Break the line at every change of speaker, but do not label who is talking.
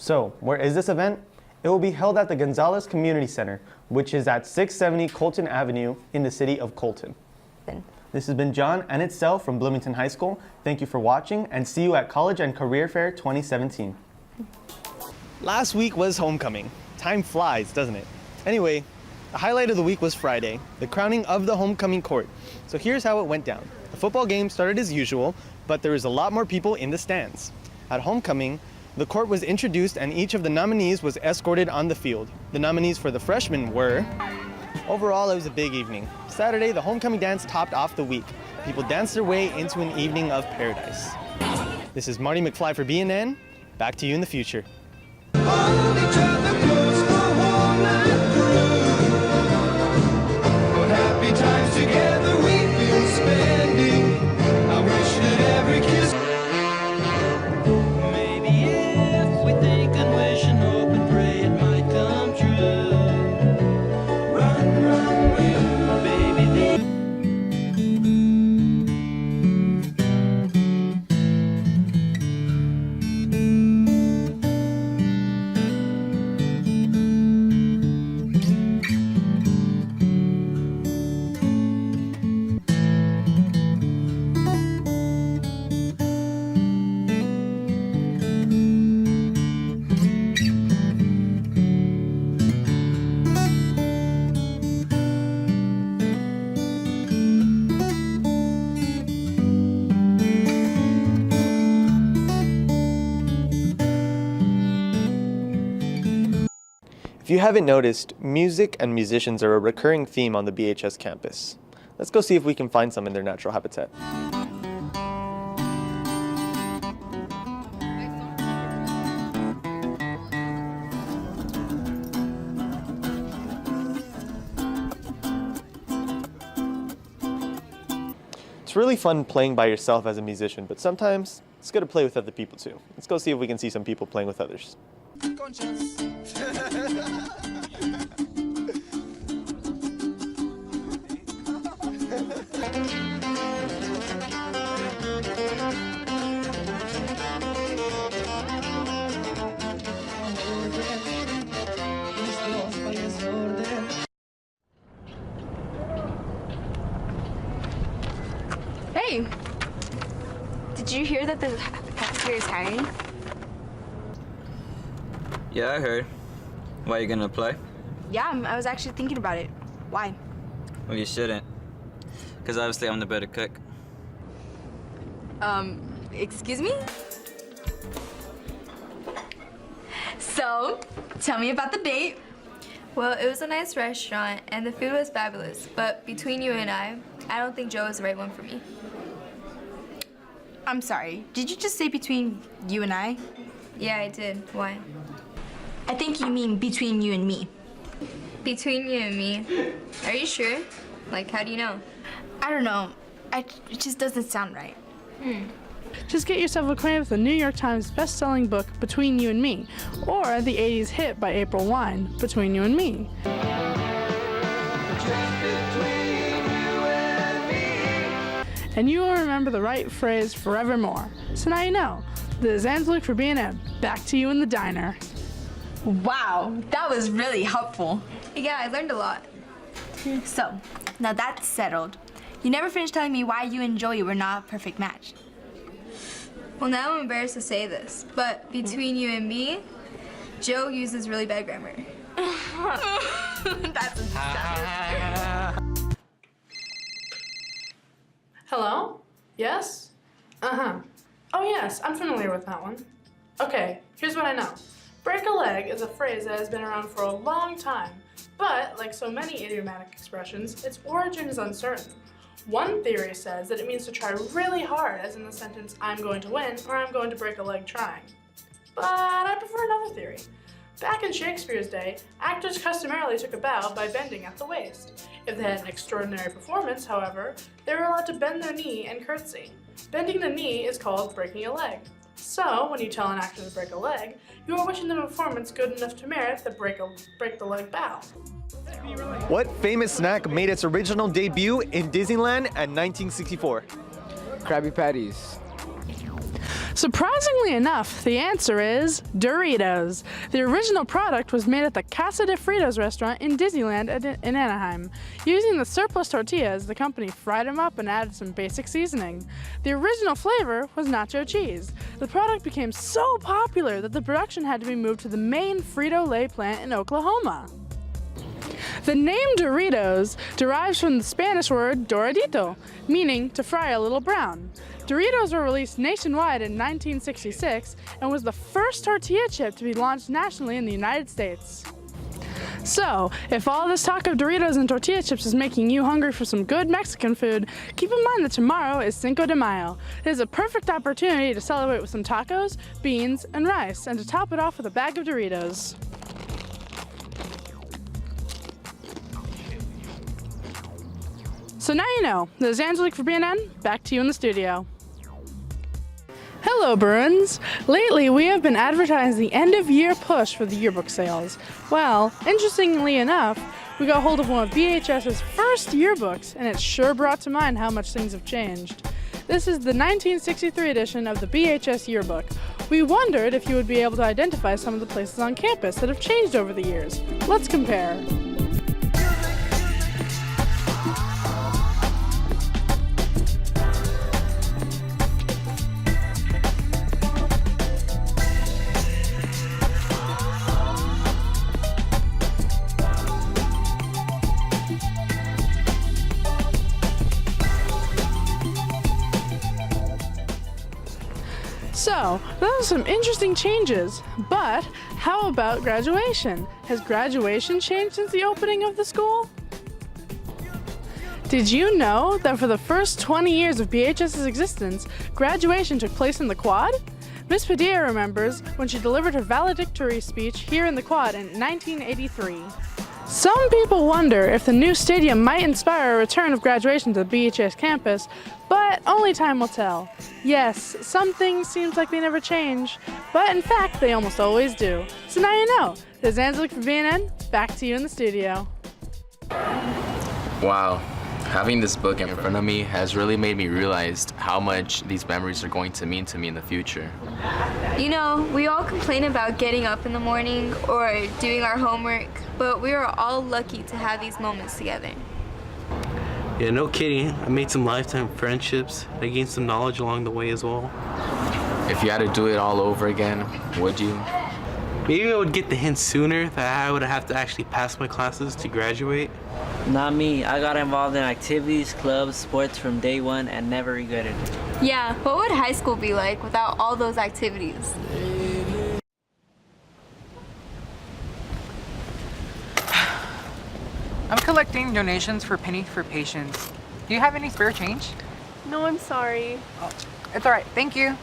So, where is this event? It will be held at the Gonzalez Community Center, which is at 670 Colton Avenue in the city of Colton. This has been John and Itzel from Bloomington High School. Thank you for watching and see you at College and Career Fair 2017. Last week was homecoming. Time flies, doesn't it? Anyway, the highlight of the week was Friday, the crowning of the homecoming court. So here's how it went down. The football game started as usual, but there was a lot more people in the stands. At homecoming, the court was introduced and each of the nominees was escorted on the field. The nominees for the freshmen were... Overall, it was a big evening. Saturday, the homecoming dance topped off the week. People danced their way into an evening of paradise. This is Marty McFly for BNN. Back to you in the future.
Hold each other close the whole night through. What happy times together we've been spending. I wish that every kiss. Maybe if we think and wish and hope and pray it might come true. Run, run, will, baby.
If you haven't noticed, music and musicians are a recurring theme on the BHS campus. Let's go see if we can find some in their natural habitat. It's really fun playing by yourself as a musician, but sometimes it's good to play with other people too. Let's go see if we can see some people playing with others.
Hey, did you hear that the cafeteria is hiring?
Yeah, I heard. Why, you gonna apply?
Yeah, I was actually thinking about it. Why?
Well, you shouldn't. Because obviously I'm the better cook.
Excuse me? So, tell me about the date.
Well, it was a nice restaurant and the food was fabulous, but between you and I don't think Joe is the right one for me.
I'm sorry, did you just say between you and I?
Yeah, I did. Why?
I think you mean between you and me.
Between you and me? Are you sure? Like, how do you know?
I don't know. It just doesn't sound right.
Just get yourself acquainted with the New York Times best-selling book, Between You and Me, or the 80s hit by April Wine, Between You and Me. And you will remember the right phrase forevermore. So now you know. This is Angelique for BNN. Back to you in the diner.
Wow, that was really helpful.
Yeah, I learned a lot.
So, now that's settled. You never finished telling me why you and Joey were not a perfect match.
Well, now I'm embarrassed to say this, but between you and me, Joe uses really bad grammar.
That's
Hello? Yes? Uh-huh. Oh yes, I'm familiar with that one. Okay, here's what I know. Break a leg is a phrase that has been around for a long time, but like so many idiomatic expressions, its origin is uncertain. One theory says that it means to try really hard, as in the sentence, I'm going to win, or I'm going to break a leg trying. But I prefer another theory. Back in Shakespeare's day, actors customarily took a bow by bending at the waist. If they had an extraordinary performance, however, they were allowed to bend their knee and curtsy. Bending the knee is called breaking a leg. So, when you tell an actor to break a leg, you are wishing them a performance good enough to merit the break the leg bow.
What famous snack made its original debut in Disneyland in 1964?
Krabby Patties.
Surprisingly enough, the answer is Doritos. The original product was made at the Casa de Fritos restaurant in Disneyland in Anaheim. Using the surplus tortillas, the company fried them up and added some basic seasoning. The original flavor was nacho cheese. The product became so popular that the production had to be moved to the main Frito-Lay plant in Oklahoma. The name Doritos derives from the Spanish word doradito, meaning to fry a little brown. Doritos were released nationwide in 1966 and was the first tortilla chip to be launched nationally in the United States. So, if all this talk of Doritos and tortilla chips is making you hungry for some good Mexican food, keep in mind that tomorrow is Cinco de Mayo. It is a perfect opportunity to celebrate with some tacos, beans, and rice, and to top it off with a bag of Doritos. So now you know. This is Angelique for BNN. Back to you in the studio. Hello, Bruins! Lately, we have been advertising the end-of-year push for the yearbook sales. Well, interestingly enough, we got hold of one of BHS's first yearbooks, and it sure brought to mind how much things have changed. This is the 1963 edition of the BHS yearbook. We wondered if you would be able to identify some of the places on campus that have changed over the years. Let's compare. So, those are some interesting changes, but how about graduation? Has graduation changed since the opening of the school? Did you know that for the first 20 years of BHS's existence, graduation took place in the Quad? Miss Padilla remembers when she delivered her valedictory speech here in the Quad in 1983. Some people wonder if the new stadium might inspire a return of graduation to the BHS campus, but only time will tell. Yes, some things seems like they never change, but in fact they almost always do. So now you know. This is Angelique for BNN. Back to you in the studio.
Wow, having this book in front of me has really made me realize how much these memories are going to mean to me in the future.
You know, we all complain about getting up in the morning or doing our homework, but we are all lucky to have these moments together.
Yeah, no kidding. I made some lifetime friendships. I gained some knowledge along the way as well.
If you had to do it all over again, would you?
Maybe I would get the hint sooner that I would have to actually pass my classes to graduate.
Not me. I got involved in activities, clubs, sports from day one and never regretted it.
Yeah, what would high school be like without all those activities?
I'm collecting donations for Penny for Patients. Do you have any spare change?
No, I'm sorry.
Oh, it's all right. Thank you.